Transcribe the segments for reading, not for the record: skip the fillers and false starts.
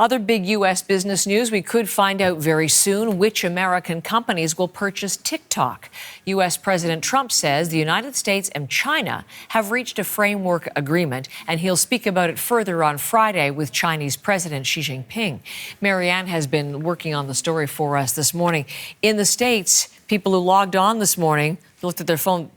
Other big U.S. business news, we could find out very soon which American companies will purchase TikTok. U.S. President Trump says the United States and China have reached a framework agreement, and he'll speak about it further on Friday with Chinese President Xi Jinping. Marianne has been working on the story for us this morning. In the States, people who logged on this morning, looked at their phone,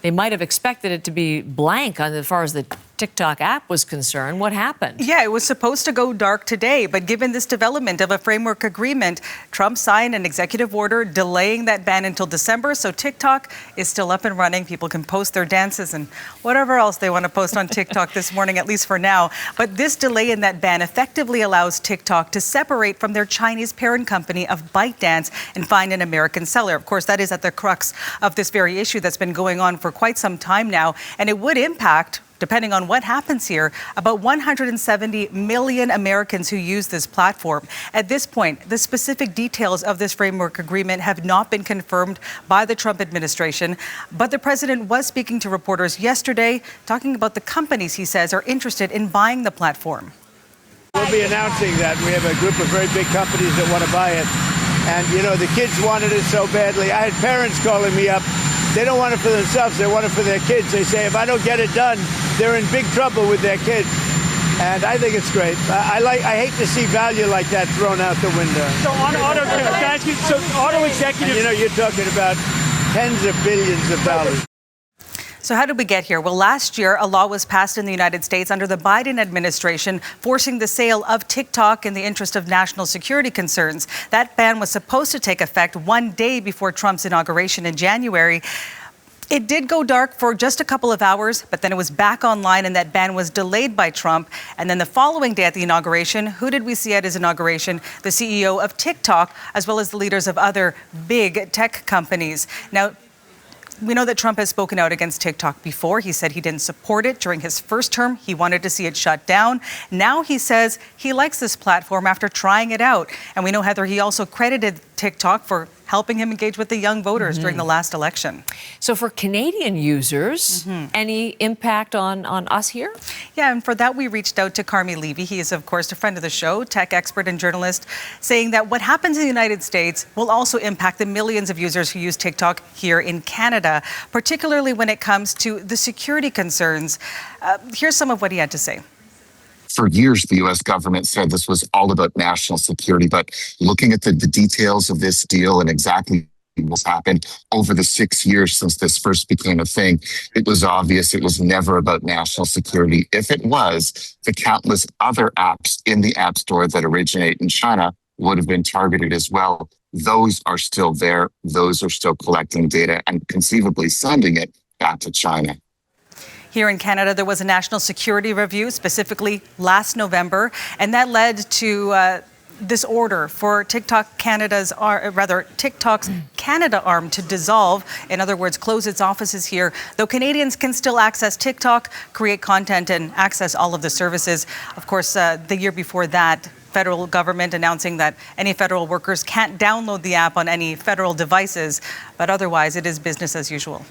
they might have expected it to be blank as far as the TikTok app was concerned. What happened? Yeah, it was supposed to go dark today, but given this development of a framework agreement, Trump signed an executive order delaying that ban until December, so TikTok is still up and running. People can post their dances and whatever else they want to post on TikTok this morning, at least for now. But this delay in that ban effectively allows TikTok to separate from their Chinese parent company of ByteDance and find an American seller. Of course, that is at the crux of this very issue that's been going on for quite some time now, and it would impact, depending on what happens here, about 170 million Americans who use this platform. At this point, the specific details of this framework agreement have not been confirmed by the Trump administration, but the president was speaking to reporters yesterday, talking about the companies he says are interested in buying the platform. We'll be announcing that we have a group of very big companies that want to buy it. And, you know, the kids wanted it so badly. I had parents calling me up. They don't want it for themselves, they want it for their kids. They say, if I don't get it done, they're in big trouble with their kids. And I think it's great. I hate to see value like that thrown out the window. So auto executives... You know, you're talking about tens of billions of dollars. So how did we get here? Well, last year, a law was passed in the United States under the Biden administration, forcing the sale of TikTok in the interest of national security concerns. That ban was supposed to take effect one day before Trump's inauguration in January. It did go dark for just a couple of hours, but then it was back online, and that ban was delayed by Trump. And then the following day at the inauguration, who did we see at his inauguration? The CEO of TikTok, as well as the leaders of other big tech companies. Now, we know that Trump has spoken out against TikTok before. He said he didn't support it during his first term. He wanted to see it shut down. Now he says he likes this platform after trying it out. And we know, Heather, he also credited TikTok for helping him engage with the young voters during the last election. So for Canadian users, any impact on us here? Yeah, and for that we reached out to Carmi Levy. He is, of course, a friend of the show, tech expert and journalist, saying that what happens in the United States will also impact the millions of users who use TikTok here in Canada, particularly when it comes to the security concerns. Here's some of what he had to say. For years, the U.S. government said this was all about national security, but looking at the details of this deal and exactly what's happened over the 6 years since this first became a thing, it was obvious it was never about national security. If it was, the countless other apps in the App Store that originate in China would have been targeted as well. Those are still there. Those are still collecting data and conceivably sending it back to China. Here in Canada, there was a national security review, specifically last November, and that led to this order for TikTok's Canada arm to dissolve. In other words, close its offices here. Though Canadians can still access TikTok, create content, and access all of the services. Of course, the year before that, federal government announcing that any federal workers can't download the app on any federal devices, but otherwise it is business as usual.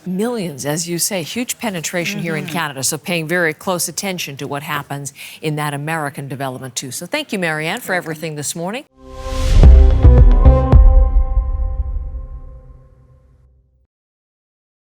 Millions, as you say, huge penetration here in Canada, so paying very close attention to what happens in that American development too. So thank you, Marianne, for everything this morning.